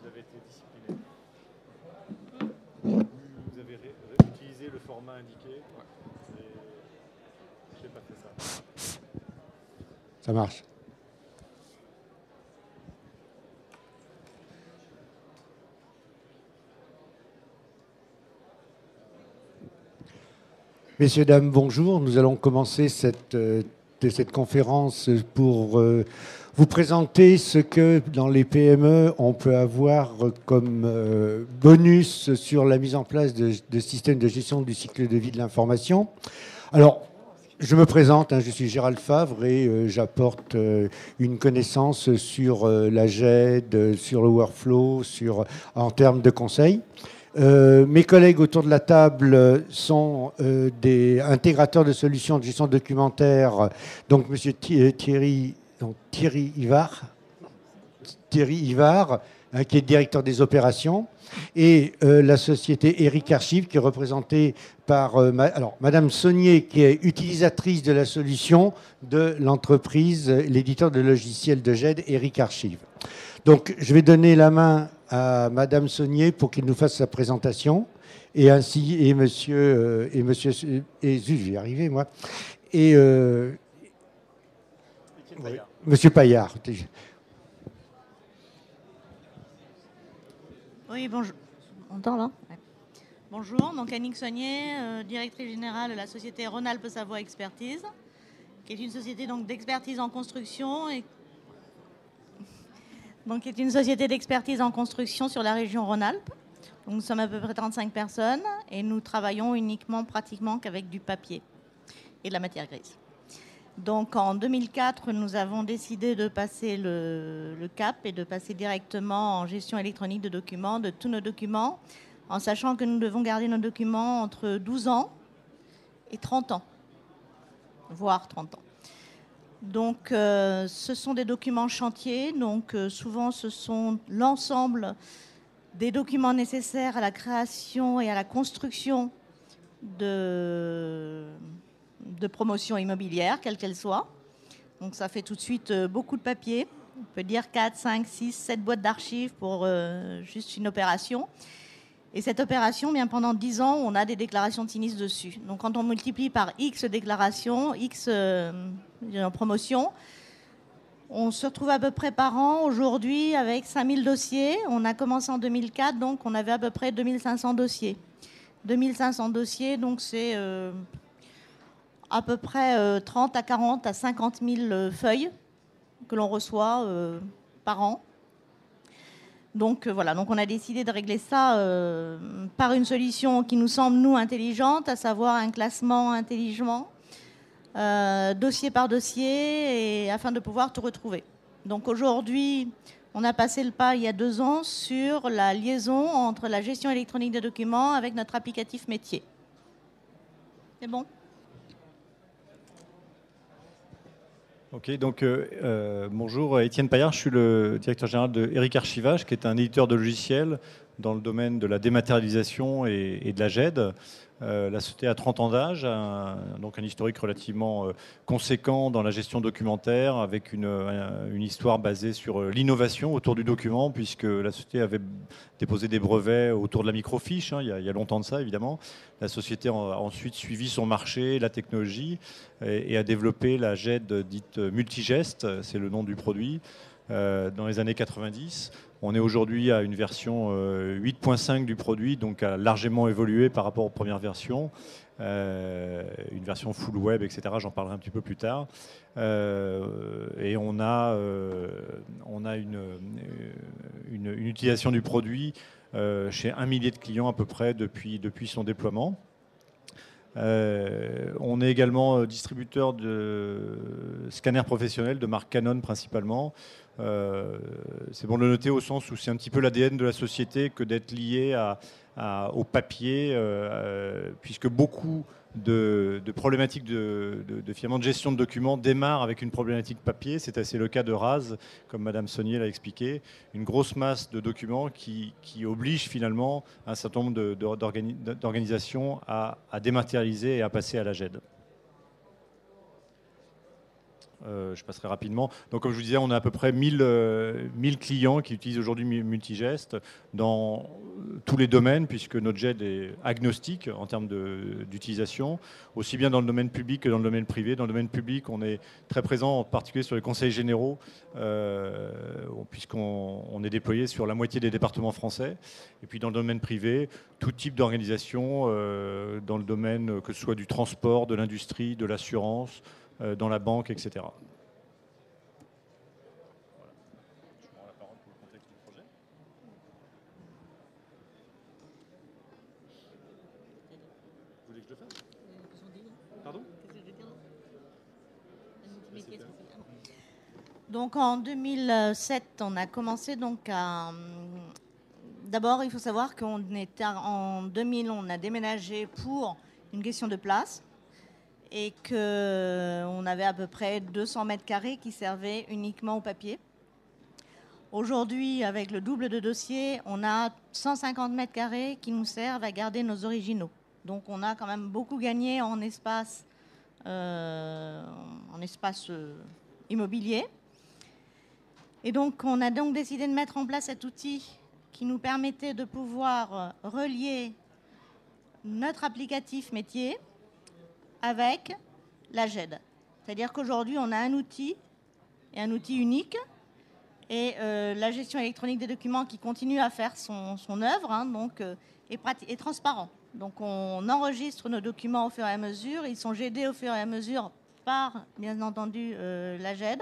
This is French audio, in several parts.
vous avez été discipliné. Vous avez utilisé le format indiqué. Et je n'ai pas fait ça. Ça marche. Messieurs, dames, bonjour. Nous allons commencer cette conférence pour vous présenter ce que dans les PME on peut avoir comme bonus sur la mise en place de systèmes de gestion du cycle de vie de l'information. Alors, je me présente, je suis Gérald Favre et j'apporte une connaissance sur la GED, sur le workflow, en termes de conseils. Mes collègues autour de la table sont des intégrateurs de solutions de gestion documentaire, donc M. Thierry Ivard, qui est directeur des opérations, et la société Eric Archive, qui est représentée par Madame Saunier, qui est utilisatrice de la solution de l'entreprise, l'éditeur de logiciels de GED, Eric Archive. Donc, je vais donner la main à Madame Saunier pour qu'il nous fasse sa présentation, et Monsieur j'y arrivé moi, et Monsieur Paillard. Oui, bonjour. On entend là ? Ouais. Bonjour, donc Annick Saunier, directrice générale de la société Rhône-Alpes Savoie Expertise, qui est une société donc d'expertise en construction qui est une société d'expertise en construction sur la région Rhône-Alpes. Donc nous sommes à peu près 35 personnes et nous travaillons pratiquement qu'avec du papier et de la matière grise. Donc en 2004, nous avons décidé de passer le cap et de passer directement en gestion électronique de documents, de tous nos documents, en sachant que nous devons garder nos documents entre 12 ans et 30 ans, voire 30 ans. Donc ce sont des documents chantiers, donc souvent ce sont l'ensemble des documents nécessaires à la création et à la construction de promotion immobilière, quelle qu'elle soit. Donc ça fait tout de suite beaucoup de papier. On peut dire 4, 5, 6, 7 boîtes d'archives pour juste une opération. Et cette opération, bien pendant 10 ans, on a des déclarations de sinistre dessus. Donc quand on multiplie par X déclarations, X promotions, on se retrouve à peu près par an aujourd'hui avec 5000 dossiers. On a commencé en 2004, donc on avait à peu près 2500 dossiers. 2500 dossiers, donc c'est à peu près 30 à 40 à 50 000 feuilles que l'on reçoit par an. Donc voilà, donc on a décidé de régler ça par une solution qui nous semble, nous, intelligente, à savoir un classement intelligent, dossier par dossier, et afin de pouvoir tout retrouver. Donc aujourd'hui, on a passé le pas il y a 2 ans sur la liaison entre la gestion électronique des documents avec notre applicatif métier. C'est bon ? Ok, donc bonjour, Étienne Paillard, je suis le directeur général de Eric Archivage, qui est un éditeur de logiciels dans le domaine de la dématérialisation et de la GED. La société a 30 ans d'âge, donc un historique relativement conséquent dans la gestion documentaire, avec une histoire basée sur l'innovation autour du document, puisque la société avait déposé des brevets autour de la microfiche, il y a longtemps de ça évidemment. La société a ensuite suivi son marché, la technologie, et a développé la GED dite multigeste, c'est le nom du produit, dans les années 90. On est aujourd'hui à une version 8.5 du produit, donc a largement évolué par rapport aux premières versions. Une version full web, etc. J'en parlerai un petit peu plus tard. Et on a une utilisation du produit chez 1 millier de clients à peu près depuis son déploiement. On est également distributeur de scanners professionnels de marque Canon principalement. C'est bon de le noter au sens où c'est un petit peu l'ADN de la société que d'être lié au papier, puisque beaucoup de problématiques finalement de gestion de documents démarrent avec une problématique papier. C'est assez le cas de RAS, comme Madame Saunier l'a expliqué, une grosse masse de documents qui oblige finalement un certain nombre d'organisations à dématérialiser et à passer à la GED. Je passerai rapidement. Donc, comme je vous disais, on a à peu près 1000 clients qui utilisent aujourd'hui Multigest dans tous les domaines, puisque notre GED est agnostique en termes d'utilisation, aussi bien dans le domaine public que dans le domaine privé. Dans le domaine public, on est très présent, en particulier sur les conseils généraux, puisqu'on est déployé sur la moitié des départements français. Et puis dans le domaine privé, tout type d'organisation, dans le domaine que ce soit du transport, de l'industrie, de l'assurance, dans la banque, etc. Voilà. Je prends la parole pour le contexte du projet. Vous voulez que je le fasse? Pardon? Donc en 2007, on a commencé donc à... D'abord, il faut savoir qu'en 2000, on a déménagé pour une question de place et qu'on avait à peu près 200 mètres carrés qui servaient uniquement au papier. Aujourd'hui, avec le double de dossiers, on a 150 mètres carrés qui nous servent à garder nos originaux. Donc on a quand même beaucoup gagné en espace, immobilier. Et donc on a donc décidé de mettre en place cet outil qui nous permettait de pouvoir relier notre applicatif métier avec la GED. C'est-à-dire qu'aujourd'hui, on a un outil, et un outil unique, et la gestion électronique des documents qui continue à faire son œuvre, hein, donc, est transparent. Donc on enregistre nos documents au fur et à mesure, ils sont GEDés au fur et à mesure par, bien entendu, la GED,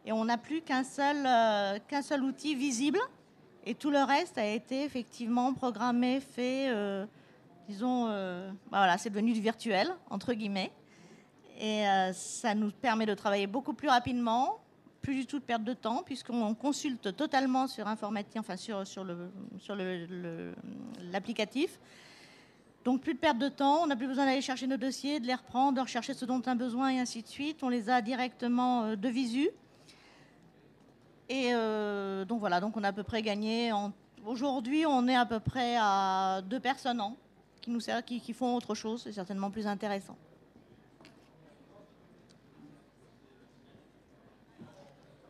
et on n'a plus qu'un seul outil visible, et tout le reste a été effectivement programmé, fait... voilà, c'est devenu du virtuel, entre guillemets. Et ça nous permet de travailler beaucoup plus rapidement, plus du tout de perte de temps, puisqu'on consulte totalement sur informatique, enfin sur l'applicatif. Donc plus de perte de temps, on n'a plus besoin d'aller chercher nos dossiers, de les reprendre, de rechercher ce dont on a besoin et ainsi de suite. On les a directement de visu. Et donc voilà, donc on a à peu près gagné. Aujourd'hui, on est à peu près à 2 personnes an qui font autre chose, c'est certainement plus intéressant.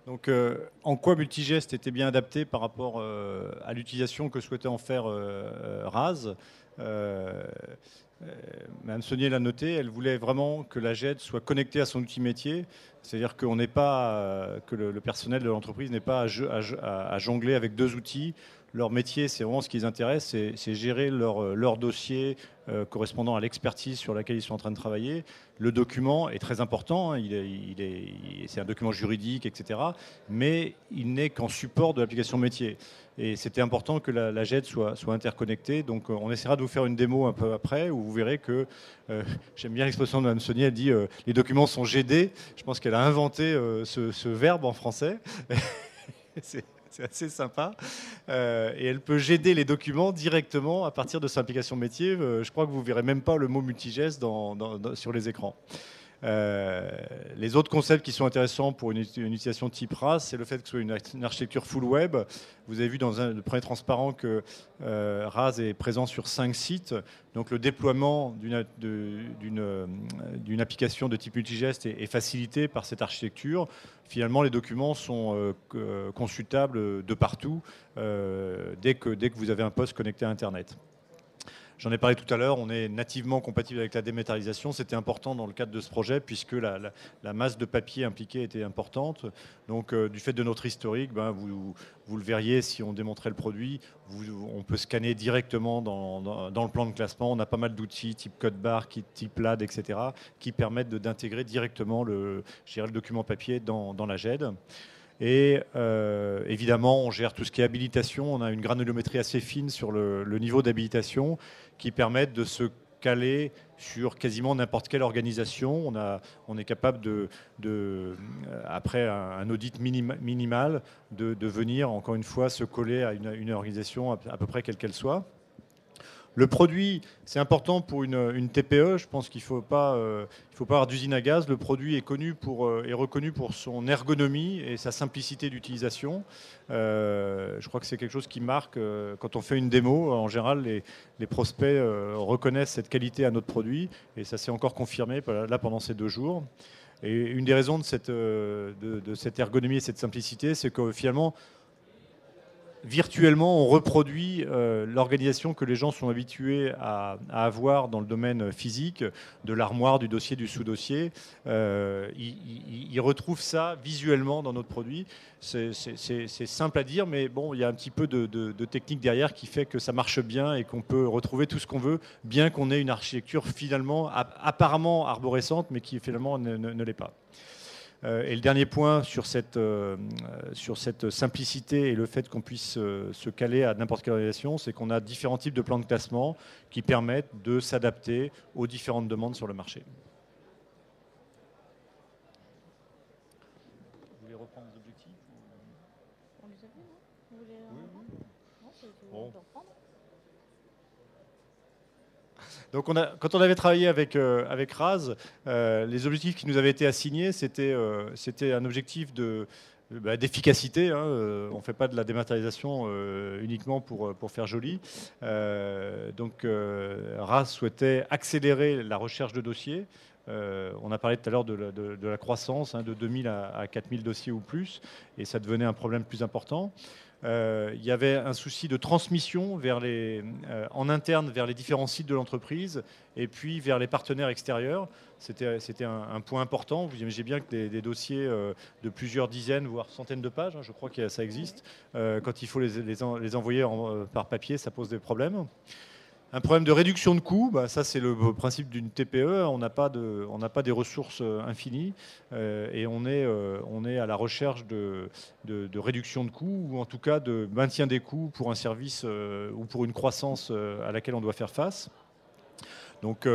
Donc, en quoi Multigest était bien adapté par rapport à l'utilisation que souhaitait en faire RAS? Mme Saunier l'a noté, elle voulait vraiment que la GED soit connectée à son outil métier, c'est-à-dire qu'on n'est pas, que le personnel de l'entreprise n'est pas à jongler avec 2 outils. Leur métier, c'est vraiment ce qui les intéresse, c'est gérer leur dossier correspondant à l'expertise sur laquelle ils sont en train de travailler. Le document est très important, c'est un document juridique, etc. Mais il n'est qu'en support de l'application métier. Et c'était important que la GED soit interconnectée. Donc on essaiera de vous faire une démo un peu après, où vous verrez que, j'aime bien l'expression de Mme Saunier, elle dit les documents sont GEDés. Je pense qu'elle a inventé ce verbe en français. C'est assez sympa. Et elle peut GEDer les documents directement à partir de son application métier. Je crois que vous ne verrez même pas le mot Multigest sur les écrans. Les autres concepts qui sont intéressants pour une utilisation type RAS, c'est le fait que ce soit une architecture full web. Vous avez vu dans le premier transparent que RAS est présent sur 5 sites. Donc le déploiement d'une application de type Multigest est facilité par cette architecture. Finalement, les documents sont consultables de partout dès que vous avez un poste connecté à Internet. J'en ai parlé tout à l'heure, on est nativement compatible avec la dématérialisation. C'était important dans le cadre de ce projet puisque la masse de papier impliquée était importante. Donc du fait de notre historique, vous le verriez si on démontrait le produit, on peut scanner directement dans le plan de classement. On a pas mal d'outils type CodeBar, type LAD, etc. qui permettent d'intégrer directement le document papier dans la GED. Et évidemment, on gère tout ce qui est habilitation. On a une granulométrie assez fine sur le niveau d'habilitation qui permettent de se caler sur quasiment n'importe quelle organisation. On est capable après un audit minimal, de venir, encore une fois, se coller à une organisation à peu près quelle qu'elle soit. Le produit, c'est important pour une TPE. Je pense qu'il ne faut pas avoir d'usine à gaz. Le produit est reconnu pour son ergonomie et sa simplicité d'utilisation. Je crois que c'est quelque chose qui marque quand on fait une démo. En général, les prospects reconnaissent cette qualité à notre produit et ça s'est encore confirmé là pendant ces 2 jours. Et une des raisons de cette ergonomie et cette simplicité, c'est que finalement, virtuellement, on reproduit l'organisation que les gens sont habitués à avoir dans le domaine physique, de l'armoire, du dossier, du sous-dossier. Ils retrouvent ça visuellement dans notre produit. C'est simple à dire, mais bon, il y a un petit peu de technique derrière qui fait que ça marche bien et qu'on peut retrouver tout ce qu'on veut, bien qu'on ait une architecture finalement apparemment arborescente, mais qui finalement ne l'est pas. Et le dernier point sur cette simplicité et le fait qu'on puisse se caler à n'importe quelle organisation, c'est qu'on a différents types de plans de classement qui permettent de s'adapter aux différentes demandes sur le marché. Vous voulez reprendre les objectifs? On les a vus, non? Vous voulez reprendre? Non, bon. Donc quand on avait travaillé avec Raz, les objectifs qui nous avaient été assignés, c'était un objectif d'efficacité. Hein, on ne fait pas de la dématérialisation uniquement pour faire joli. Donc Raz souhaitait accélérer la recherche de dossiers. On a parlé tout à l'heure de la croissance, hein, de 2000 à 4000 dossiers ou plus, et ça devenait un problème plus important. Il y avait un souci de transmission en interne vers les différents sites de l'entreprise et puis vers les partenaires extérieurs. C'était un point important. Vous imaginez bien que des dossiers de plusieurs dizaines, voire centaines de pages, hein, je crois que ça existe, quand il faut les envoyer par papier, ça pose des problèmes. Un problème de réduction de coûts, ça c'est le principe d'une TPE, on n'a pas des ressources infinies et on est à la recherche de réduction de coûts ou en tout cas de maintien des coûts pour un service ou pour une croissance à laquelle on doit faire face. Donc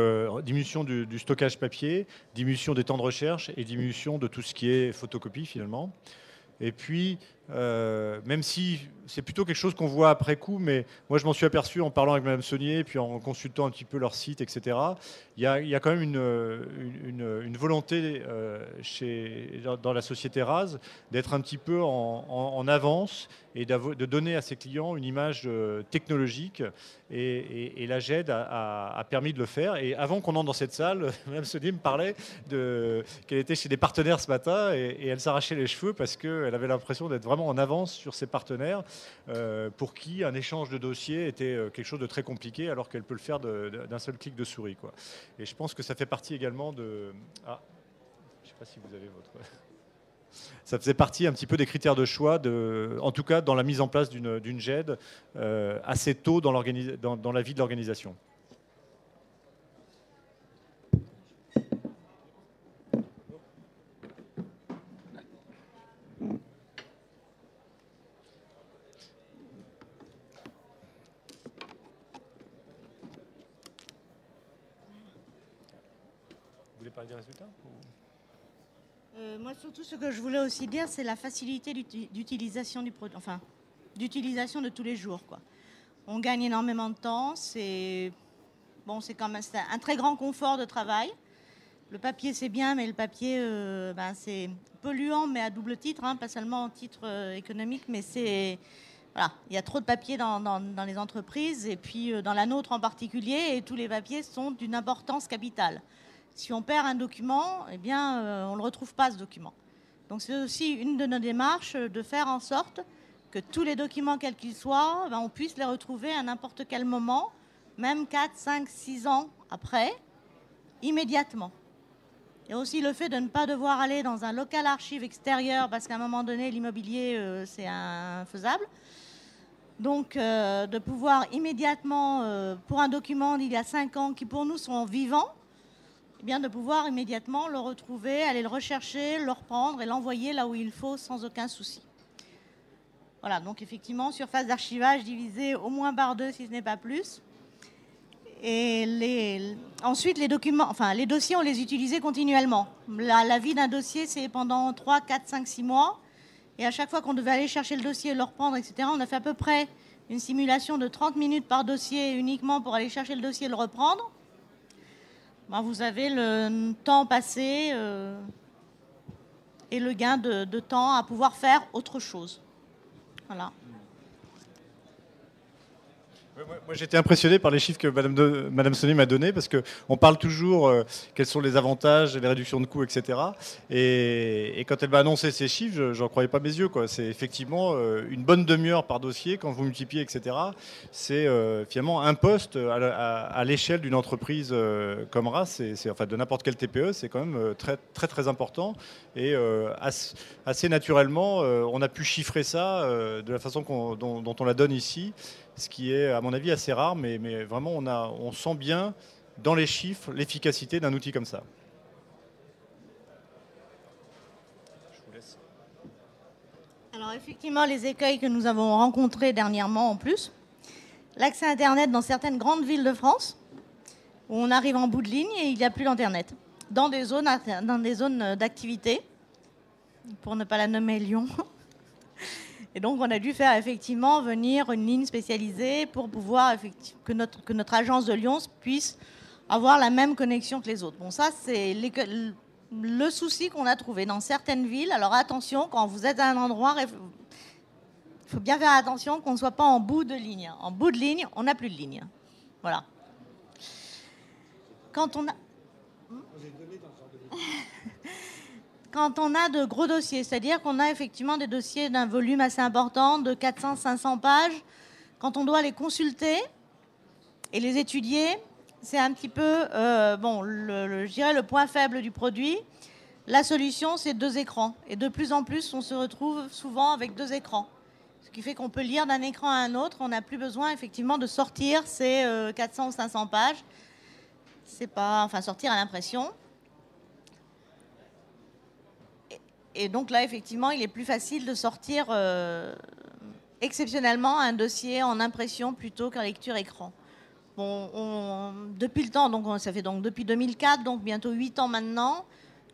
diminution du stockage papier, diminution des temps de recherche et diminution de tout ce qui est photocopie finalement. Et puis, même si c'est plutôt quelque chose qu'on voit après coup, mais moi je m'en suis aperçu en parlant avec Mme Saunier, puis en consultant un petit peu leur site, etc. Il y a quand même une volonté dans la société Raz d'être un petit peu en avance et de donner à ses clients une image technologique. Et la GED a permis de le faire. Et avant qu'on entre dans cette salle, Mme Saunier me parlait qu'elle était chez des partenaires ce matin et elle s'arrachait les cheveux parce qu'elle avait l'impression d'être vraiment en avance sur ses partenaires pour qui un échange de dossiers était quelque chose de très compliqué alors qu'elle peut le faire d'un seul clic de souris, quoi. Et je pense que ça fait partie également de... Ah, je ne sais pas si vous avez votre... Ça faisait partie un petit peu des critères de choix, en tout cas dans la mise en place d'une GED assez tôt dans la vie de l'organisation. Vous voulez parler des résultats Moi, surtout, ce que je voulais aussi dire, c'est la facilité d'utilisation du produit, enfin, d'utilisation de tous les jours, quoi. On gagne énormément de temps, c'est quand même un très grand confort de travail. Le papier, c'est bien, mais le papier, c'est polluant, mais à double titre, hein, pas seulement en titre économique, mais voilà, il y a trop de papier dans les entreprises, et puis dans la nôtre en particulier, et tous les papiers sont d'une importance capitale. Si on perd un document, eh bien, on ne le retrouve pas, ce document. Donc c'est aussi une de nos démarches de faire en sorte que tous les documents, quels qu'ils soient, on puisse les retrouver à n'importe quel moment, même 4, 5, 6 ans après, immédiatement. Il y a aussi le fait de ne pas devoir aller dans un local archive extérieur parce qu'à un moment donné, l'immobilier, c'est infaisable. Donc, de pouvoir immédiatement, pour un document d'il y a 5 ans qui pour nous sont vivants, eh bien, de pouvoir immédiatement le retrouver, aller le rechercher, le reprendre et l'envoyer là où il faut sans aucun souci. Voilà, donc effectivement, surface d'archivage divisée au moins par 2 si ce n'est pas plus. Et ensuite, les dossiers, on les utilisait continuellement. La vie d'un dossier, c'est pendant 3, 4, 5, 6 mois. Et à chaque fois qu'on devait aller chercher le dossier, le reprendre, etc., on a fait à peu près une simulation de 30 minutes par dossier uniquement pour aller chercher le dossier et le reprendre. Vous avez le temps passé et le gain de temps à pouvoir faire autre chose. Voilà. Moi, j'étais impressionné par les chiffres que Madame Sonnet m'a donnés, parce qu'on parle toujours quels sont les avantages, les réductions de coûts, etc. Et quand elle m'a annoncé ces chiffres, j'en croyais pas mes yeux, quoi. C'est effectivement une bonne demi-heure par dossier, quand vous multipliez, etc. C'est finalement un poste à l'échelle d'une entreprise comme RAS, enfin de n'importe quel TPE, c'est quand même très, très, très important. Et assez naturellement, on a pu chiffrer ça de la façon dont on la donne ici. Ce qui est, à mon avis, assez rare, mais vraiment, on sent bien dans les chiffres l'efficacité d'un outil comme ça. Je vous laisse. Alors effectivement, les écueils que nous avons rencontrés dernièrement en plus, l'accès Internet dans certaines grandes villes de France, où on arrive en bout de ligne et il n'y a plus d'Internet, dans des zones d'activité, pour ne pas la nommer Lyon. Et donc, on a dû faire effectivement venir une ligne spécialisée pour pouvoir que notre agence de Lyon puisse avoir la même connexion que les autres. Bon, ça, c'est le souci qu'on a trouvé dans certaines villes. Alors, attention, quand vous êtes à un endroit, il faut bien faire attention qu'on ne soit pas en bout de ligne. En bout de ligne, on n'a plus de ligne. Voilà. Quand on a... Quand on a de gros dossiers, c'est-à-dire qu'on a effectivement des dossiers d'un volume assez important, de 400-500 pages, quand on doit les consulter et les étudier, c'est un petit peu je dirais le point faible du produit. La solution, c'est 2 écrans. Et de plus en plus, on se retrouve souvent avec 2 écrans. Ce qui fait qu'on peut lire d'un écran à un autre. On n'a plus besoin effectivement de sortir ces 400 ou 500 pages. C'est pas, enfin, sortir à l'impression. Et donc là, effectivement, il est plus facile de sortir exceptionnellement un dossier en impression plutôt qu'en lecture écran. Bon, depuis le temps, donc ça fait donc depuis 2004, donc bientôt 8 ans maintenant,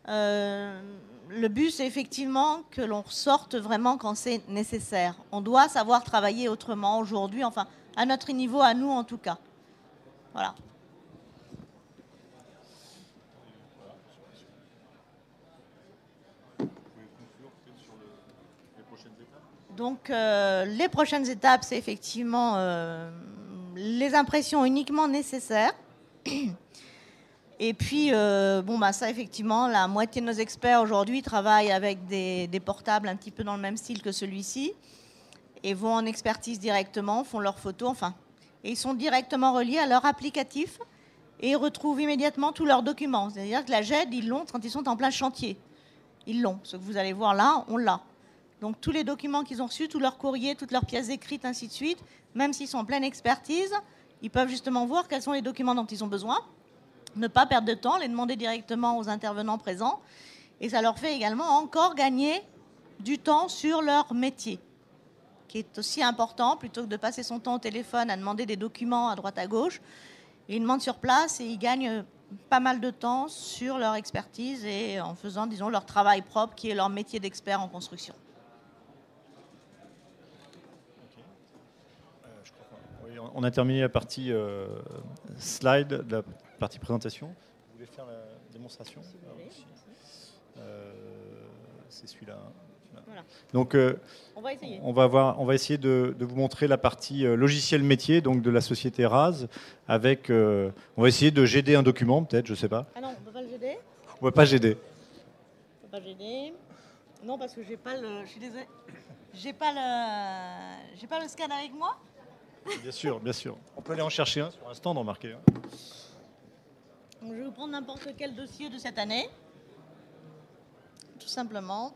le but, c'est effectivement que l'on sorte vraiment quand c'est nécessaire. On doit savoir travailler autrement aujourd'hui, enfin, à notre niveau, à nous en tout cas. Voilà. Donc, les prochaines étapes, c'est effectivement les impressions uniquement nécessaires. Et puis, ça, effectivement, la moitié de nos experts aujourd'hui travaillent avec des portables un petit peu dans le même style que celui-ci et vont en expertise directement, font leurs photos, enfin, et ils sont directement reliés à leur applicatif et ils retrouvent immédiatement tous leurs documents. C'est-à-dire que la GED, ils l'ont quand ils sont en plein chantier. Ils l'ont. Ce que vous allez voir là, on l'a. Donc tous les documents qu'ils ont reçus, tous leurs courriers, toutes leurs pièces écrites, ainsi de suite, même s'ils sont en pleine expertise, ils peuvent justement voir quels sont les documents dont ils ont besoin, ne pas perdre de temps, les demander directement aux intervenants présents. Et ça leur fait également encore gagner du temps sur leur métier, qui est aussi important, plutôt que de passer son temps au téléphone à demander des documents à droite à gauche. Ils demandent sur place et ils gagnent pas mal de temps sur leur expertise et en faisant, disons, leur travail propre, qui est leur métier d'expert en construction. On a terminé la partie slide, la partie présentation. Vous voulez faire la démonstration? Si vous voulez. C'est celui-là. Voilà. Donc, on va essayer de vous montrer la partie logiciel métier, donc de la société RAS, avec. On va essayer de GD un document, peut-être, je ne sais pas. Ah non, on ne peut pas le GD. On ne peut pas GD. On peut pas GD. Non, parce que j'ai pas le. Je suis désolée. J'ai pas le scan avec moi. Bien sûr, bien sûr. On peut aller en chercher un sur un stand, remarquez. Donc, je vais vous prendre n'importe quel dossier de cette année. Tout simplement.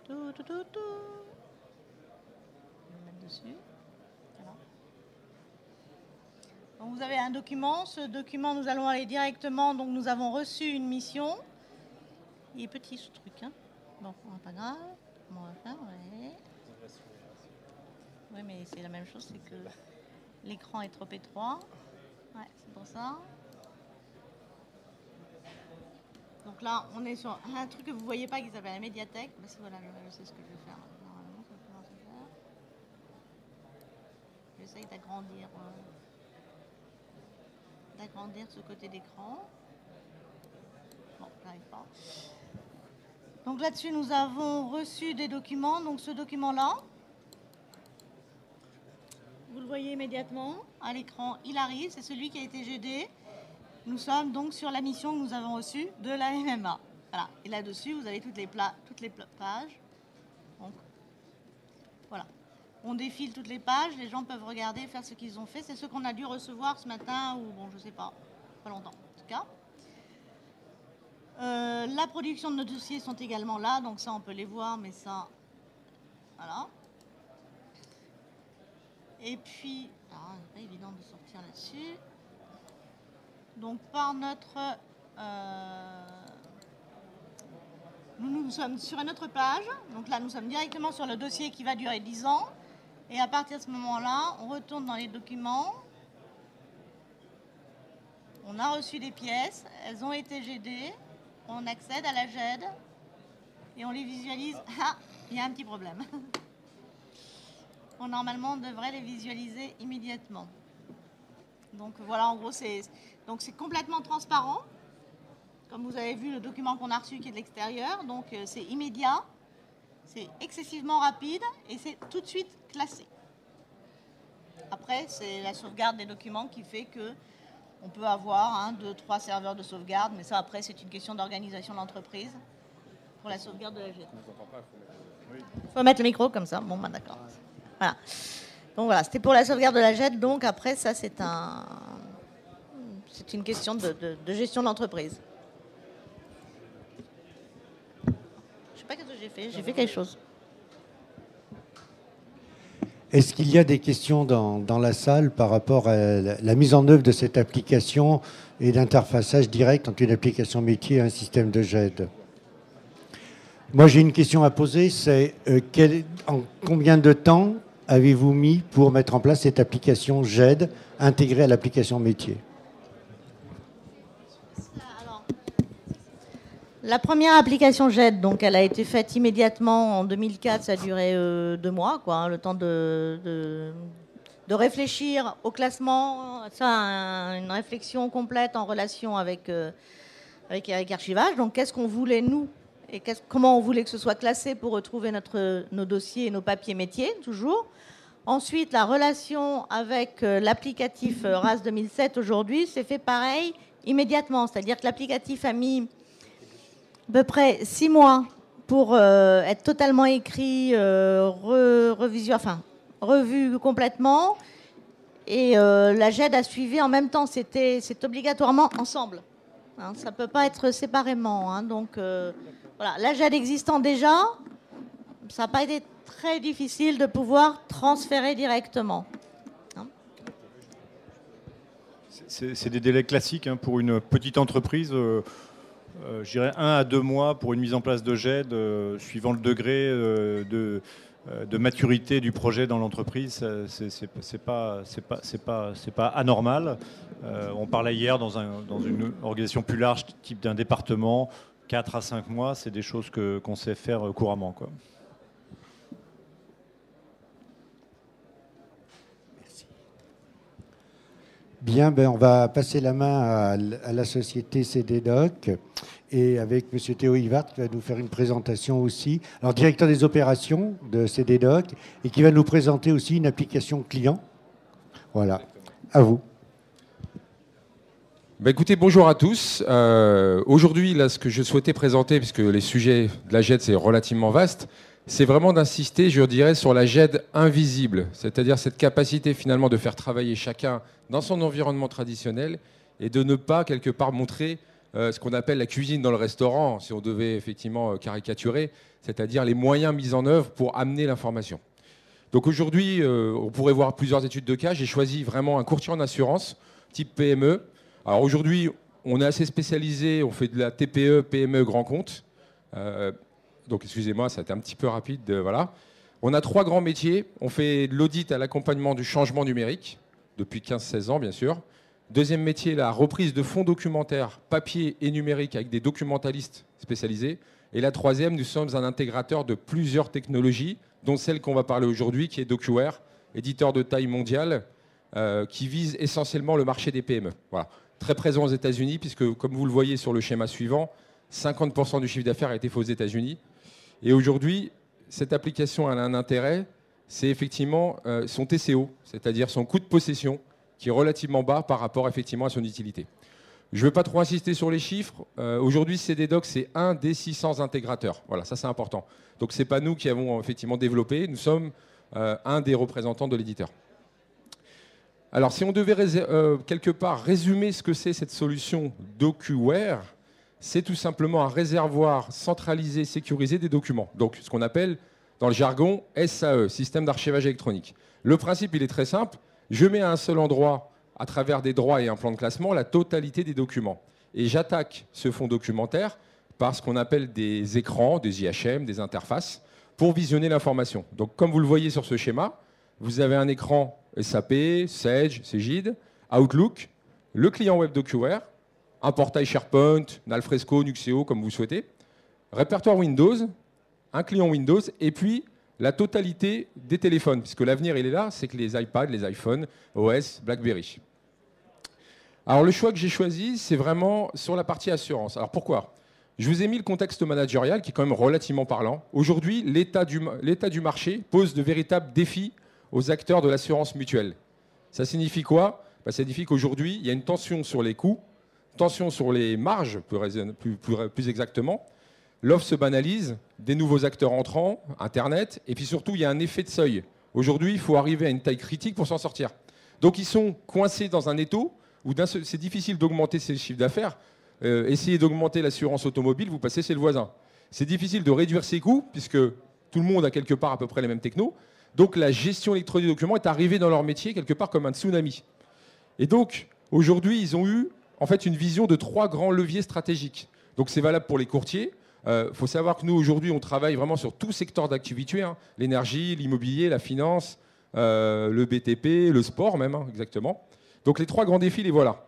Je vais mettre dessus. Voilà. Donc, vous avez un document. Ce document, nous allons aller directement. Donc, nous avons reçu une mission. Il est petit ce truc. Hein. Bon, pas grave. On va faire. Ouais. Oui, mais c'est la même chose, c'est que l'écran est trop étroit. Ouais, c'est pour ça. Donc là, on est sur un truc que vous ne voyez pas qui s'appelle la médiathèque. Parce que voilà, je sais ce que je vais faire. Normalement, ça commence à faire. J'essaye d'agrandir ce côté d'écran. Bon, j'arrive pas. Donc là-dessus, nous avons reçu des documents. Donc ce document-là, vous le voyez immédiatement à l'écran, il arrive, c'est celui qui a été GD. Nous sommes donc sur la mission que nous avons reçue de la MMA. Voilà. Et là-dessus, vous avez toutes les pages. Donc, voilà. On défile toutes les pages, les gens peuvent regarder, faire ce qu'ils ont fait. C'est ce qu'on a dû recevoir ce matin, ou bon, je sais pas longtemps en tout cas. La production de nos dossiers sont également là, donc ça on peut les voir, mais ça, voilà. Et puis, c'est pas évident de sortir là-dessus. Donc par notre, nous sommes sur une autre page. Donc là, nous sommes directement sur le dossier qui va durer 10 ans. Et à partir de ce moment-là, on retourne dans les documents. On a reçu des pièces, elles ont été GD. On accède à la GED et on les visualise. Ah, il y a un petit problème. Normalement, on devrait les visualiser immédiatement. Donc voilà, en gros, c'est complètement transparent. Comme vous avez vu, le document qu'on a reçu qui est de l'extérieur, donc c'est immédiat, c'est excessivement rapide et c'est tout de suite classé. Après, c'est la sauvegarde des documents qui fait que on peut avoir 2, 3 serveurs de sauvegarde, mais ça après c'est une question d'organisation de l'entreprise pour la sauvegarde de la GED. Il faut mettre le micro comme ça. Bon, d'accord. Voilà. Donc voilà, c'était pour la sauvegarde de la GED. Donc après, ça c'est une question de gestion de l'entreprise. Je sais pas ce que j'ai fait. J'ai fait quelque chose. Est-ce qu'il y a des questions dans la salle par rapport à la mise en œuvre de cette application et d'interfaçage direct entre une application métier et un système de GED? Moi, j'ai une question à poser, c'est en combien de temps avez-vous mis pour mettre en place cette application GED intégrée à l'application métier? La première application GED, donc, elle a été faite immédiatement en 2004. Ça a duré 2 mois, quoi, le temps de réfléchir au classement. Ça, une réflexion complète en relation avec Eric Archivage. Donc, qu'est-ce qu'on voulait, nous, et comment on voulait que ce soit classé pour retrouver nos dossiers et nos papiers métiers, toujours. Ensuite, la relation avec l'applicatif RAS 2007 aujourd'hui, c'est fait pareil immédiatement. C'est-à-dire que l'applicatif a mis à peu près 6 mois pour être totalement écrit, revu complètement. Et la GED a suivi en même temps. C'est obligatoirement ensemble. Ça ne peut pas être séparément. Donc voilà, la GED existant déjà, ça n'a pas été très difficile de pouvoir transférer directement. C'est des délais classiques pour une petite entreprise. Je dirais 1 à 2 mois pour une mise en place de GED, suivant le degré de maturité du projet dans l'entreprise. C'est pas anormal. On parlait hier dans une organisation plus large, type d'un département, 4 à 5 mois, c'est des choses qu'on sait faire couramment, quoi. Bien, on va passer la main à la société CDDoc et avec M. Théo Hivart qui va nous faire une présentation aussi. Alors, directeur des opérations de CDDoc et qui va nous présenter aussi une application client. Voilà, à vous. Écoutez, bonjour à tous. Aujourd'hui, là, ce que je souhaitais présenter, puisque les sujets de la GED, c'est relativement vaste, c'est vraiment d'insister, je dirais, sur la GED invisible, c'est-à-dire cette capacité finalement de faire travailler chacun dans son environnement traditionnel et de ne pas quelque part montrer ce qu'on appelle la cuisine dans le restaurant, si on devait effectivement caricaturer, c'est-à-dire les moyens mis en œuvre pour amener l'information. Donc aujourd'hui, on pourrait voir plusieurs études de cas. J'ai choisi vraiment un courtier en assurance type PME. Alors aujourd'hui, on est assez spécialisé, on fait de la TPE, PME, grand compte. Donc excusez-moi, ça a été un petit peu rapide. Voilà. On a 3 grands métiers. On fait de l'audit à l'accompagnement du changement numérique, depuis 15-16 ans bien sûr. Deuxième métier, la reprise de fonds documentaires, papier et numérique avec des documentalistes spécialisés. Et la troisième, nous sommes un intégrateur de plusieurs technologies, dont celle qu'on va parler aujourd'hui, qui est DocuWare, éditeur de taille mondiale, qui vise essentiellement le marché des PME. Voilà. Très présent aux États-Unis, puisque comme vous le voyez sur le schéma suivant, 50% du chiffre d'affaires a été fait aux États-Unis. Et aujourd'hui, cette application elle a un intérêt, c'est effectivement son TCO, c'est-à-dire son coût de possession, qui est relativement bas par rapport effectivement à son utilité. Je ne veux pas trop insister sur les chiffres. Aujourd'hui, CDDoc, c'est un des 600 intégrateurs. Voilà, ça c'est important. Donc ce n'est pas nous qui avons effectivement développé, nous sommes un des représentants de l'éditeur. Alors si on devait quelque part résumer ce que c'est cette solution DocuWare, c'est tout simplement un réservoir centralisé, sécurisé des documents. Donc ce qu'on appelle dans le jargon SAE, système d'archivage électronique. Le principe, il est très simple. Je mets à un seul endroit, à travers des droits et un plan de classement, la totalité des documents. Et j'attaque ce fonds documentaire par ce qu'on appelle des écrans, des IHM, des interfaces, pour visionner l'information. Donc comme vous le voyez sur ce schéma, vous avez un écran SAP, Sage, Cegid, Outlook, le client web DocuWare, un portail SharePoint, Alfresco, Nuxeo, comme vous souhaitez, répertoire Windows, un client Windows, et puis la totalité des téléphones, puisque l'avenir, il est là, c'est que les iPads, les iPhones, OS, BlackBerry. Alors le choix que j'ai choisi, c'est vraiment sur la partie assurance. Alors pourquoi ? Je vous ai mis le contexte managérial qui est quand même relativement parlant. Aujourd'hui, l'état du marché pose de véritables défis aux acteurs de l'assurance mutuelle. Ça signifie quoi ? Ça signifie qu'aujourd'hui, il y a une tension sur les coûts, tension sur les marges, plus exactement. L'offre se banalise, des nouveaux acteurs entrants, Internet, et puis surtout, il y a un effet de seuil. Aujourd'hui, il faut arriver à une taille critique pour s'en sortir. Donc, ils sont coincés dans un étau où c'est difficile d'augmenter ses chiffres d'affaires. Essayez d'augmenter l'assurance automobile, vous passez chez le voisin. C'est difficile de réduire ses coûts, puisque tout le monde a quelque part à peu près les mêmes technos. Donc, la gestion électronique des documents est arrivée dans leur métier quelque part comme un tsunami. Et donc, aujourd'hui, ils ont eu en fait une vision de 3 grands leviers stratégiques. Donc, c'est valable pour les courtiers. Faut savoir que nous, aujourd'hui, on travaille vraiment sur tout secteur d'activité, hein, l'énergie, l'immobilier, la finance, le BTP, le sport même, hein, exactement. Donc les 3 grands défis, les voilà.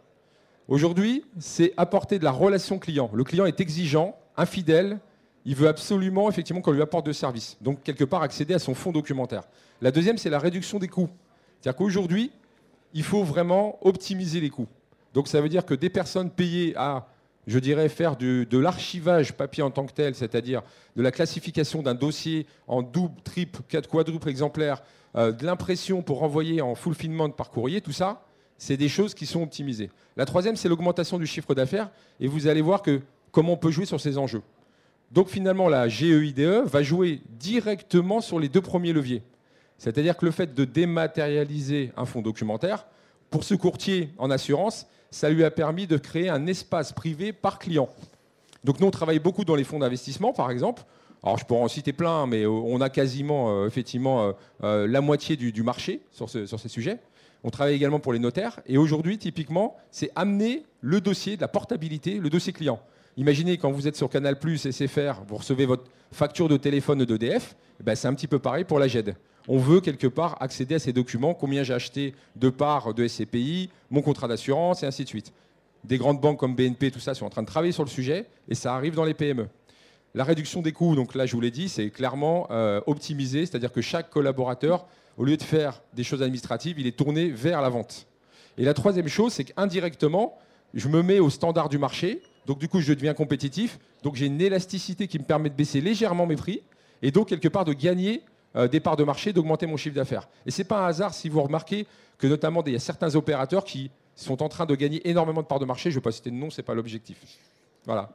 Aujourd'hui, c'est apporter de la relation client. Le client est exigeant, infidèle, il veut absolument effectivement qu'on lui apporte de services. Donc quelque part accéder à son fonds documentaire. La deuxième, c'est la réduction des coûts. C'est-à-dire qu'aujourd'hui, il faut vraiment optimiser les coûts. Donc ça veut dire que des personnes payées à, je dirais, faire de l'archivage papier en tant que tel, c'est-à-dire de la classification d'un dossier en double, triple, quadruple exemplaire, de l'impression pour renvoyer en fulfillment par courrier, tout ça, c'est des choses qui sont optimisées. La troisième, c'est l'augmentation du chiffre d'affaires, et vous allez voir comment on peut jouer sur ces enjeux. Donc finalement, la GEIDE va jouer directement sur les 2 premiers leviers. C'est-à-dire que le fait de dématérialiser un fonds documentaire, pour ce courtier en assurance, ça lui a permis de créer un espace privé par client. Donc nous, on travaille beaucoup dans les fonds d'investissement, par exemple. Alors je pourrais en citer plein, mais on a quasiment effectivement la moitié du marché sur ces sujets. On travaille également pour les notaires. Et aujourd'hui, typiquement, c'est amener le dossier, de la portabilité, le dossier client. Imaginez quand vous êtes sur Canal+, SFR, vous recevez votre facture de téléphone d'EDF, c'est un petit peu pareil pour la GED. On veut quelque part accéder à ces documents, combien j'ai acheté de parts de SCPI, mon contrat d'assurance et ainsi de suite. Des grandes banques comme BNP, tout ça, sont en train de travailler sur le sujet et ça arrive dans les PME. La réduction des coûts, donc là je vous l'ai dit, c'est clairement optimisé, c'est-à-dire que chaque collaborateur, au lieu de faire des choses administratives, il est tourné vers la vente. Et la troisième chose, c'est qu'indirectement, je me mets au standard du marché, donc du coup je deviens compétitif, donc j'ai une élasticité qui me permet de baisser légèrement mes prix et donc quelque part de gagner des parts de marché, d'augmenter mon chiffre d'affaires. Et ce n'est pas un hasard si vous remarquez que notamment il y a certains opérateurs qui sont en train de gagner énormément de parts de marché. Je ne vais pas citer de nom, ce n'est pas l'objectif. Voilà.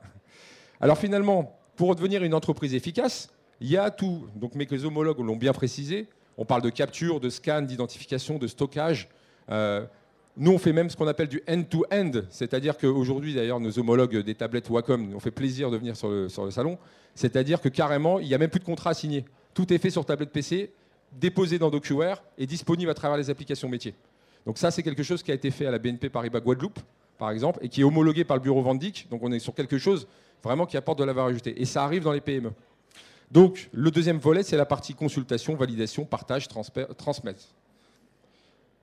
Alors finalement, pour devenir une entreprise efficace, il y a tout. Donc mes homologues l'ont bien précisé. On parle de capture, de scan, d'identification, de stockage. Nous, on fait même ce qu'on appelle du end-to-end, c'est-à-dire qu'aujourd'hui, d'ailleurs, nos homologues des tablettes Wacom ont fait plaisir de venir sur le salon, c'est-à-dire que carrément, il n'y a même plus de contrat à signer. Tout est fait sur tablette PC, déposé dans DocuWare et disponible à travers les applications métiers. Donc ça, c'est quelque chose qui a été fait à la BNP Paribas Guadeloupe, par exemple, et qui est homologué par le bureau Vendic. Donc on est sur quelque chose vraiment qui apporte de la valeur ajoutée. Et ça arrive dans les PME. Donc le deuxième volet, c'est la partie consultation, validation, partage, transmettre.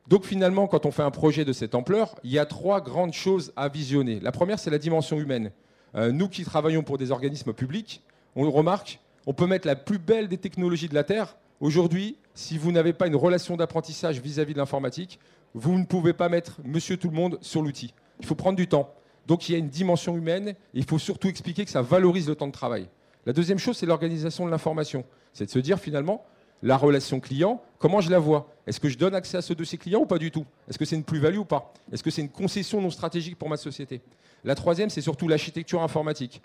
Donc finalement, quand on fait un projet de cette ampleur, il y a 3 grandes choses à visionner. La première, c'est la dimension humaine. Nous qui travaillons pour des organismes publics, on remarque, on peut mettre la plus belle des technologies de la Terre. Aujourd'hui, si vous n'avez pas une relation d'apprentissage vis-à-vis de l'informatique, vous ne pouvez pas mettre monsieur tout le monde sur l'outil. Il faut prendre du temps. Donc il y a une dimension humaine et il faut surtout expliquer que ça valorise le temps de travail. La deuxième chose, c'est l'organisation de l'information. C'est de se dire finalement, La relation client, comment je la vois? Est-ce que je donne accès à ce dossier client ou pas du tout? Est-ce que c'est une plus-value ou pas? Est-ce que c'est une concession non stratégique pour ma société? La troisième, c'est surtout l'architecture informatique.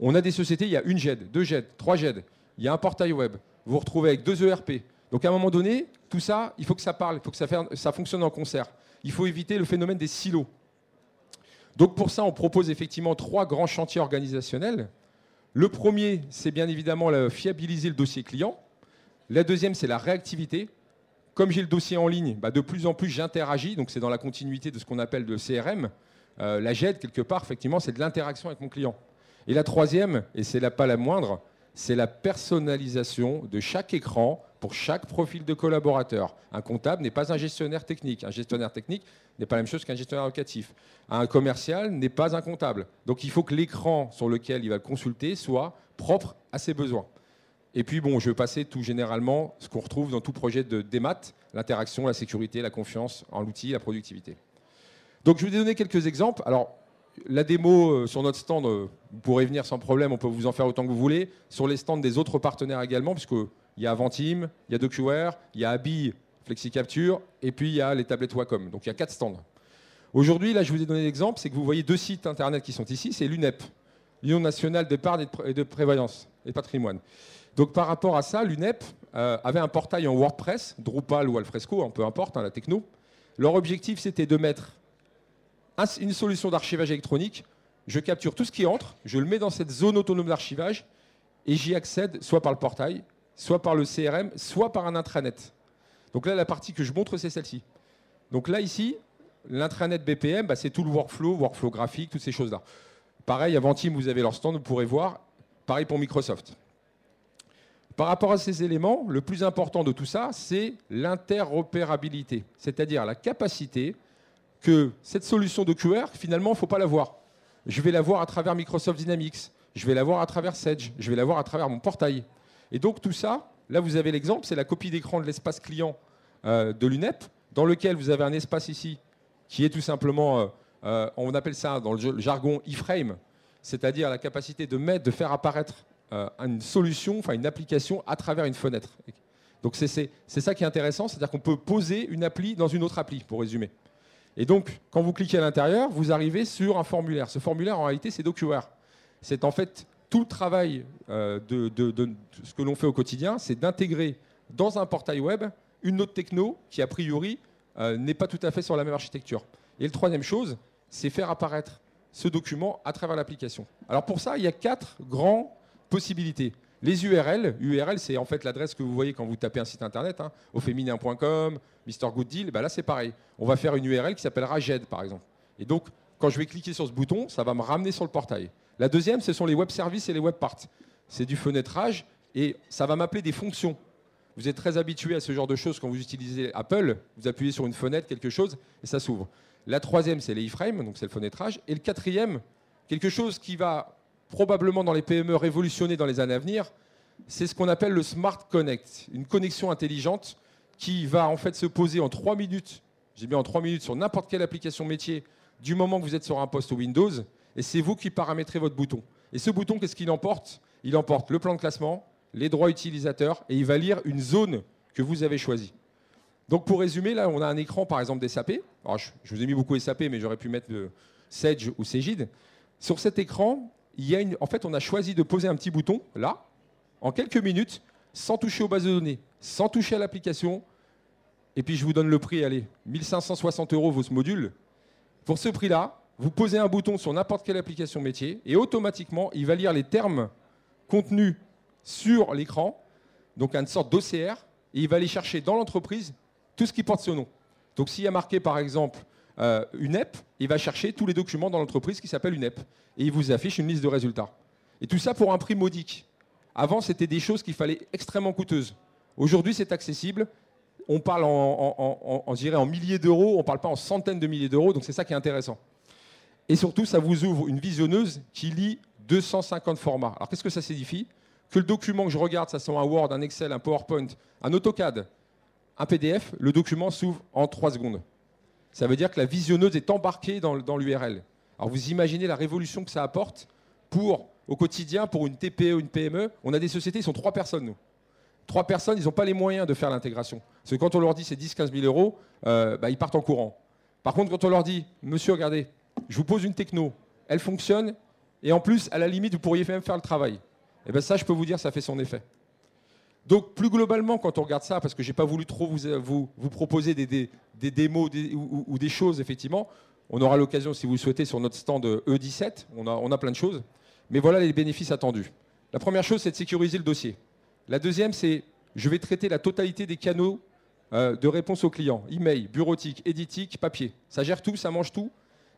On a des sociétés, il y a une GED, deux GED, trois GED, il y a un portail web, vous vous retrouvez avec deux ERP. Donc à un moment donné, tout ça, il faut que ça parle, il faut que ça fonctionne en concert. Il faut éviter le phénomène des silos. Donc pour ça, on propose effectivement 3 grands chantiers organisationnels. Le premier, c'est bien évidemment fiabiliser le dossier client. La deuxième, c'est la réactivité. Comme j'ai le dossier en ligne, de plus en plus j'interagis, donc c'est dans la continuité de ce qu'on appelle le CRM. La GED, quelque part, effectivement, c'est de l'interaction avec mon client. Et la troisième, et c'est pas la moindre, c'est la personnalisation de chaque écran pour chaque profil de collaborateur. Un comptable n'est pas un gestionnaire technique. Un gestionnaire technique n'est pas la même chose qu'un gestionnaire locatif. Un commercial n'est pas un comptable. Donc il faut que l'écran sur lequel il va consulter soit propre à ses besoins. Et puis bon, je vais passer tout généralement ce qu'on retrouve dans tout projet de démat, l'interaction, la sécurité, la confiance en l'outil, la productivité. Donc je vais vous donner quelques exemples. Alors la démo sur notre stand, vous pourrez venir sans problème, on peut vous en faire autant que vous voulez. Sur les stands des autres partenaires également, puisqu'il y a Avantim, il y a DocuWare, il y a Abi, FlexiCapture, et puis il y a les tablettes Wacom. Donc il y a 4 stands. Aujourd'hui, là, je vous ai donné l'exemple, c'est que vous voyez 2 sites internet qui sont ici, c'est l'UNEP, l'Union nationale d'épargne et de prévoyance et patrimoine. Donc par rapport à ça, l'UNEP avait un portail en WordPress, Drupal ou Alfresco, peu importe, la techno. Leur objectif, c'était de mettre une solution d'archivage électronique. Je capture tout ce qui entre, je le mets dans cette zone autonome d'archivage et j'y accède soit par le portail, soit par le CRM, soit par un intranet. Donc là, la partie que je montre, c'est celle-ci. Donc là, ici, l'intranet BPM, c'est tout le workflow graphique, toutes ces choses-là. Pareil, Avantim, vous avez leur stand, vous pourrez voir. Pareil pour Microsoft. Par rapport à ces éléments, le plus important de tout ça, c'est l'interopérabilité, c'est-à-dire la capacité que cette solution de QR, finalement, il ne faut pas la voir. Je vais la voir à travers Microsoft Dynamics, je vais la voir à travers Sage, je vais la voir à travers mon portail. Et donc tout ça, là vous avez l'exemple, c'est la copie d'écran de l'espace client de l'UNEP, dans lequel vous avez un espace ici qui est tout simplement, on appelle ça dans le jargon iframe, c'est-à-dire la capacité de faire apparaître une solution, enfin une application à travers une fenêtre. Donc c'est ça qui est intéressant, c'est-à-dire qu'on peut poser une appli dans une autre appli, pour résumer. Et donc, quand vous cliquez à l'intérieur, vous arrivez sur un formulaire. Ce formulaire, en réalité, c'est DocuWare. C'est en fait tout le travail de ce que l'on fait au quotidien, c'est d'intégrer dans un portail web une autre techno qui, a priori, n'est pas tout à fait sur la même architecture. Et la troisième chose, c'est faire apparaître ce document à travers l'application. Alors pour ça, il y a 4 grandes possibilités. Les URL, c'est en fait l'adresse que vous voyez quand vous tapez un site internet, auféminin.com, Mr. Good Deal, là c'est pareil. On va faire une URL qui s'appellera GED par exemple. Et donc, quand je vais cliquer sur ce bouton, ça va me ramener sur le portail. La deuxième, ce sont les web services et les web parts. C'est du fenêtrage et ça va m'appeler des fonctions. Vous êtes très habitué à ce genre de choses quand vous utilisez Apple. Vous appuyez sur une fenêtre, quelque chose, et ça s'ouvre. La troisième, c'est les iframes, donc c'est le fenêtrage. Et le quatrième, quelque chose qui va probablement dans les PME révolutionner dans les années à venir, c'est ce qu'on appelle le Smart Connect, une connexion intelligente qui va en fait se poser en 3 minutes, j'ai bien en 3 minutes, sur n'importe quelle application métier, du moment que vous êtes sur un poste Windows, et c'est vous qui paramétrez votre bouton. Et ce bouton, qu'est-ce qu'il emporte? Il emporte le plan de classement, les droits utilisateurs, et il va lire une zone que vous avez choisie. Donc pour résumer, là, on a un écran, par exemple, des SAP. Alors, je vous ai mis beaucoup SAP, mais j'aurais pu mettre le Sage ou Cegid. Sur cet écran, en fait, on a choisi de poser un petit bouton, là, en quelques minutes, sans toucher aux bases de données, sans toucher à l'application. Et puis, je vous donne le prix, allez, 1560 € vaut ce module. Pour ce prix-là, vous posez un bouton sur n'importe quelle application métier et automatiquement, il va lire les termes contenus sur l'écran, donc une sorte d'OCR, et il va aller chercher dans l'entreprise tout ce qui porte ce nom. Donc, s'il y a marqué, par exemple, UNEP, il va chercher tous les documents dans l'entreprise qui s'appelle UNEP. Et il vous affiche une liste de résultats. Et tout ça pour un prix modique. Avant, c'était des choses qu'il fallait extrêmement coûteuses. Aujourd'hui, c'est accessible. On parle en milliers d'euros, on ne parle pas en centaines de milliers d'euros, donc c'est ça qui est intéressant. Et surtout, ça vous ouvre une visionneuse qui lit 250 formats. Alors qu'est-ce que ça signifie? Que le document que je regarde, ça soit un Word, un Excel, un PowerPoint, un AutoCAD, un PDF, le document s'ouvre en 3 secondes. Ça veut dire que la visionneuse est embarquée dans l'URL. Alors vous imaginez la révolution que ça apporte au quotidien, pour une TPE, une PME. On a des sociétés, ils sont 3 personnes, nous. 3 personnes, ils n'ont pas les moyens de faire l'intégration. Parce que quand on leur dit c'est 10-15 000 euros, ils partent en courant. Par contre, quand on leur dit, monsieur, regardez, je vous pose une techno, elle fonctionne, et en plus, à la limite, vous pourriez même faire le travail. Et bien ça, je peux vous dire, ça fait son effet. Donc, plus globalement, quand on regarde ça, parce que je n'ai pas voulu trop vous proposer des démos ou des choses, effectivement, on aura l'occasion, si vous le souhaitez, sur notre stand E17, on a plein de choses. Mais voilà les bénéfices attendus. La première chose, c'est de sécuriser le dossier. La deuxième, c'est je vais traiter la totalité des canaux de réponse aux clients. Email, bureautique, éditique, papier. Ça gère tout, ça mange tout.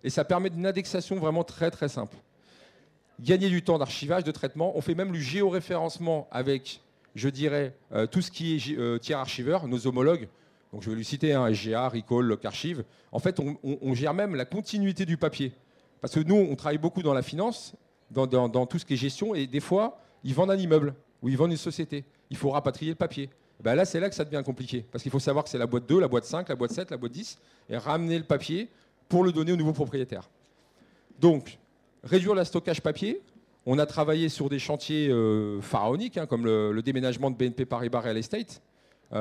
Et ça permet une indexation vraiment très très simple. Gagner du temps d'archivage, de traitement. On fait même le géoréférencement avec, je dirais, tout ce qui est tiers archiveur, nos homologues. Donc je vais lui citer SGA, Recall, Loc Archive. En fait, on gère même la continuité du papier. Parce que nous, on travaille beaucoup dans la finance, dans tout ce qui est gestion, et des fois, ils vendent un immeuble ou ils vendent une société. Il faut rapatrier le papier. Ben là, c'est là que ça devient compliqué. Parce qu'il faut savoir que c'est la boîte 2, la boîte 5, la boîte 7, la boîte 10, et ramener le papier pour le donner au nouveau propriétaire. Donc, réduire le stockage papier. On a travaillé sur des chantiers pharaoniques, comme le déménagement de BNP Paribas Real Estate. Il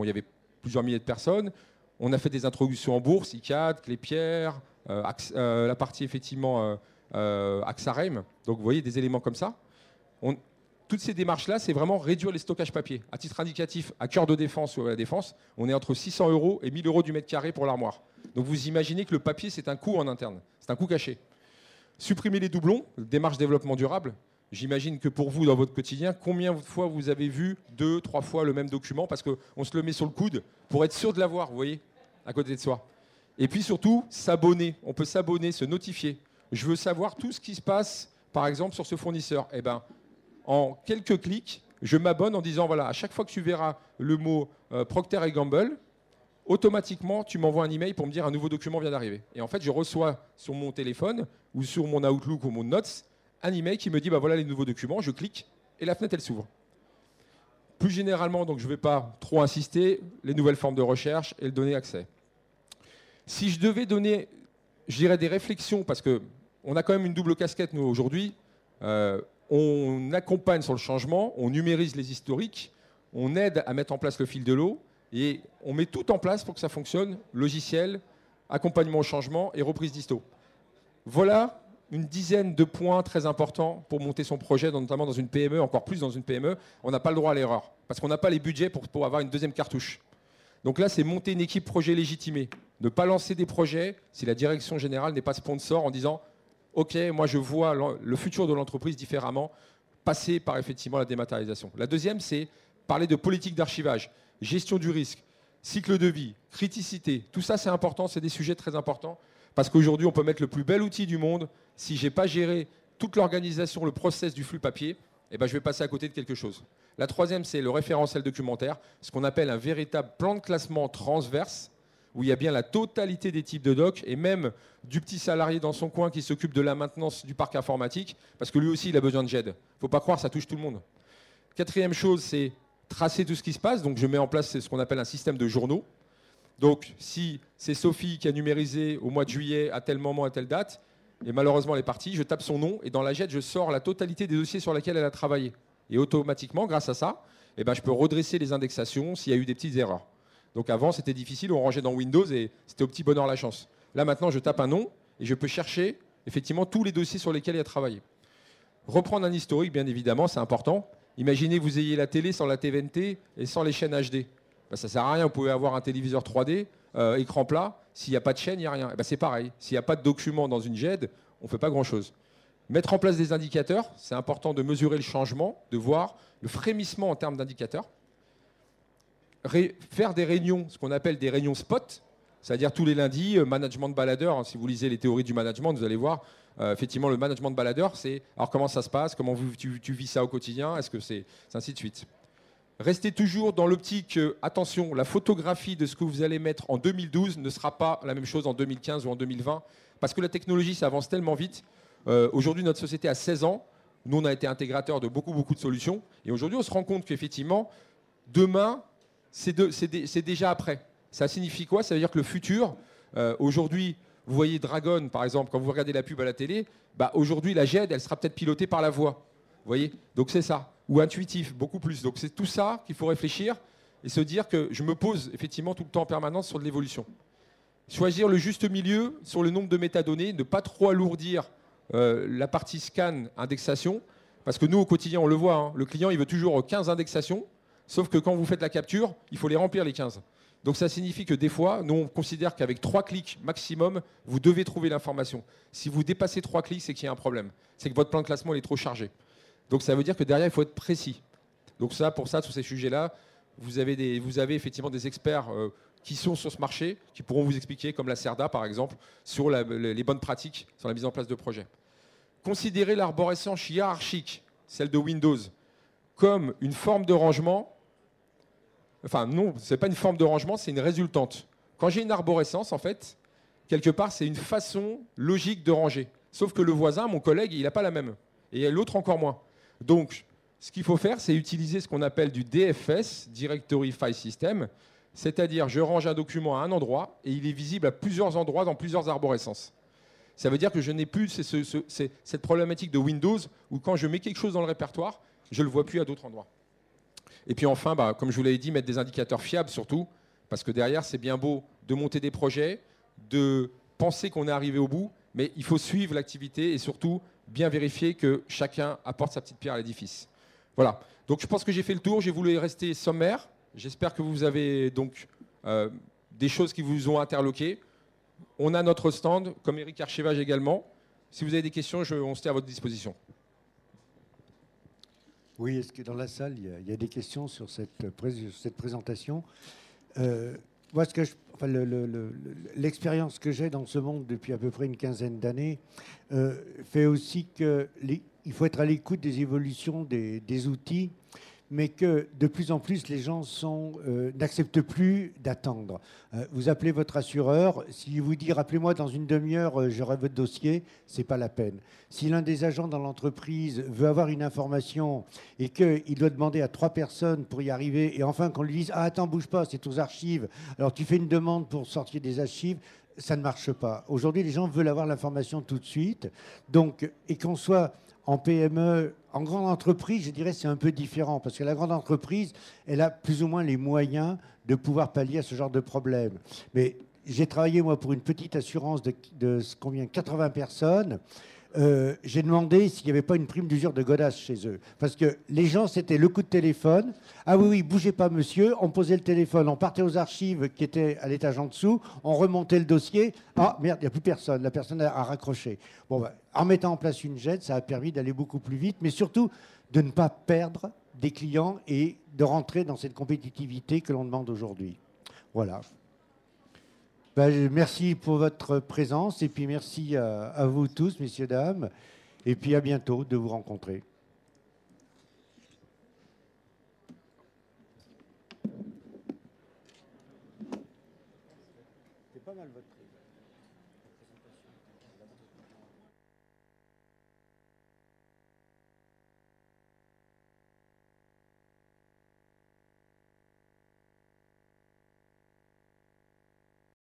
y avait plusieurs milliers de personnes. On a fait des introductions en bourse, ICAD, Clépierre, la partie effectivement Axarem. Donc, vous voyez, des éléments comme ça. Toutes ces démarches-là, c'est vraiment réduire les stockages papier. À titre indicatif, à Cœur de Défense ou à la Défense, on est entre 600 € et 1000 € du mètre carré pour l'armoire. Donc vous imaginez que le papier, c'est un coût en interne. C'est un coût caché. Supprimer les doublons, démarche développement durable. J'imagine que pour vous, dans votre quotidien, combien de fois vous avez vu 2, 3 fois le même document parce qu'on se le met sur le coude pour être sûr de l'avoir, vous voyez, à côté de soi. Et puis surtout, s'abonner. On peut s'abonner, se notifier. Je veux savoir tout ce qui se passe, par exemple, sur ce fournisseur. Eh ben, en quelques clics, je m'abonne en disant, voilà, à chaque fois que tu verras le mot Procter & Gamble, automatiquement, tu m'envoies un email pour me dire un nouveau document vient d'arriver. Et en fait, je reçois sur mon téléphone ou sur mon Outlook ou mon Notes un email qui me dit, bah voilà les nouveaux documents, je clique et la fenêtre, elle s'ouvre. Plus généralement, donc je ne vais pas trop insister, les nouvelles formes de recherche et le donner accès. Si je devais donner, je dirais des réflexions, parce qu'on a quand même une double casquette, nous, aujourd'hui, on accompagne sur le changement, on numérise les historiques, on aide à mettre en place le fil de l'eau et on met tout en place pour que ça fonctionne, logiciel, accompagnement au changement et reprise d'histo. Voilà une dizaine de points très importants pour monter son projet, notamment dans une PME, encore plus dans une PME. On n'a pas le droit à l'erreur parce qu'on n'a pas les budgets pour avoir une deuxième cartouche. Donc là, c'est monter une équipe projet légitimée. Ne pas lancer des projets si la direction générale n'est pas sponsor en disant OK, moi je vois le futur de l'entreprise différemment, passer par effectivement la dématérialisation. La deuxième, c'est parler de politique d'archivage, gestion du risque, cycle de vie, criticité. Tout ça, c'est important, c'est des sujets très importants. Parce qu'aujourd'hui, on peut mettre le plus bel outil du monde. Si je n'ai pas géré toute l'organisation, le process du flux papier, eh ben, je vais passer à côté de quelque chose. La troisième, c'est le référentiel documentaire, ce qu'on appelle un véritable plan de classement transverse, où il y a bien la totalité des types de docs, et même du petit salarié dans son coin qui s'occupe de la maintenance du parc informatique, parce que lui aussi, il a besoin de GED. Il ne faut pas croire, ça touche tout le monde. Quatrième chose, c'est tracer tout ce qui se passe. Donc, je mets en place ce qu'on appelle un système de journaux. Donc, si c'est Sophie qui a numérisé au mois de juillet, à tel moment, à telle date, et malheureusement elle est partie, je tape son nom, et dans la GED, je sors la totalité des dossiers sur lesquels elle a travaillé. Et automatiquement, grâce à ça, eh ben, je peux redresser les indexations s'il y a eu des petites erreurs. Donc avant, c'était difficile, on rangeait dans Windows et c'était au petit bonheur la chance. Là, maintenant, je tape un nom et je peux chercher effectivement tous les dossiers sur lesquels il a travaillé. Reprendre un historique, bien évidemment, c'est important. Imaginez que vous ayez la télé sans la TVNT et sans les chaînes HD. Ben, ça ne sert à rien, vous pouvez avoir un téléviseur 3D, écran plat, s'il n'y a pas de chaîne, il n'y a rien. Ben, c'est pareil, s'il n'y a pas de document dans une GED, on ne fait pas grand-chose. Mettre en place des indicateurs, c'est important de mesurer le changement, de voir le frémissement en termes d'indicateurs. Faire des réunions, ce qu'on appelle des réunions spot, c'est-à-dire tous les lundis, management de baladeur. Hein, si vous lisez les théories du management, vous allez voir, effectivement, le management de baladeur, c'est alors comment ça se passe, comment tu vis ça au quotidien, est-ce que c'est ainsi de suite. Restez toujours dans l'optique, attention, la photographie de ce que vous allez mettre en 2012 ne sera pas la même chose en 2015 ou en 2020, parce que la technologie, ça avance tellement vite. Aujourd'hui, notre société a 16 ans. Nous, on a été intégrateur de beaucoup de solutions. Et aujourd'hui, on se rend compte qu'effectivement, demain, c'est déjà après. Ça signifie quoi? Ça veut dire que le futur, aujourd'hui, vous voyez Dragon, par exemple, quand vous regardez la pub à la télé, bah, aujourd'hui, la GED, elle sera peut-être pilotée par la voix. Vous voyez? Donc c'est ça. ou intuitif, beaucoup plus. Donc c'est tout ça qu'il faut réfléchir et se dire que je me pose effectivement tout le temps en permanence sur de l'évolution. Choisir le juste milieu sur le nombre de métadonnées, ne pas trop alourdir la partie scan, indexation, parce que nous au quotidien on le voit, hein, le client il veut toujours 15 indexations, sauf que quand vous faites la capture, il faut les remplir les 15. Donc ça signifie que des fois, nous on considère qu'avec 3 clics maximum, vous devez trouver l'information. Si vous dépassez 3 clics, c'est qu'il y a un problème. C'est que votre plan de classement il est trop chargé. Donc ça veut dire que derrière, il faut être précis. Donc ça, pour ça, sur ces sujets-là, vous avez effectivement des experts qui sont sur ce marché, qui pourront vous expliquer, comme la CERDA par exemple, sur les bonnes pratiques, sur la mise en place de projets. Considérez l'arborescence hiérarchique, celle de Windows, comme une forme de rangement. Enfin non, ce n'est pas une forme de rangement, c'est une résultante. Quand j'ai une arborescence, en fait, quelque part, c'est une façon logique de ranger. Sauf que le voisin, mon collègue, il n'a pas la même. Et l'autre encore moins. Donc, ce qu'il faut faire, c'est utiliser ce qu'on appelle du DFS, Directory File System, c'est-à-dire je range un document à un endroit et il est visible à plusieurs endroits dans plusieurs arborescences. Ça veut dire que je n'ai plus cette problématique de Windows où quand je mets quelque chose dans le répertoire, je ne le vois plus à d'autres endroits. Et puis enfin, comme je vous l'avais dit, mettre des indicateurs fiables surtout, parce que derrière, c'est bien beau de monter des projets, de penser qu'on est arrivé au bout, mais il faut suivre l'activité et surtout bien vérifier que chacun apporte sa petite pierre à l'édifice. Voilà. Donc je pense que j'ai fait le tour. J'ai voulu rester sommaire. J'espère que vous avez donc des choses qui vous ont interloqué. On a notre stand, comme Eric Archivage également. Si vous avez des questions, on se tient à votre disposition. Oui, est-ce que dans la salle, il y a des questions sur cette présentation moi, l'expérience que j'ai dans ce monde depuis à peu près une quinzaine d'années fait aussi qu'il faut être à l'écoute des évolutions des outils, mais que de plus en plus, les gens n'acceptent plus d'attendre. Vous appelez votre assureur, s'il vous dit « rappelez-moi dans une demi-heure, j'aurai votre dossier », c'est pas la peine. Si l'un des agents dans l'entreprise veut avoir une information et qu'il doit demander à 3 personnes pour y arriver, et enfin qu'on lui dise « ah attends, bouge pas, c'est aux archives », alors tu fais une demande pour sortir des archives, ça ne marche pas. Aujourd'hui, les gens veulent avoir l'information tout de suite. Donc, et qu'on soit en PME, en grande entreprise, je dirais c'est un peu différent parce que la grande entreprise, elle a plus ou moins les moyens de pouvoir pallier à ce genre de problème. Mais j'ai travaillé, moi, pour une petite assurance de combien 80 personnes. J'ai demandé s'il n'y avait pas une prime d'usure de godasse chez eux. Parce que les gens, c'était le coup de téléphone. Ah oui, oui, bougez pas, monsieur. On posait le téléphone, on partait aux archives qui étaient à l'étage en dessous, on remontait le dossier. Ah, merde, il n'y a plus personne. La personne a raccroché. Bon, ben, en mettant en place une GED, ça a permis d'aller beaucoup plus vite, mais surtout de ne pas perdre des clients et de rentrer dans cette compétitivité que l'on demande aujourd'hui. Voilà. Ben, merci pour votre présence et puis merci à vous tous, messieurs, dames. Et puis à bientôt de vous rencontrer. C'est pas mal votre truc.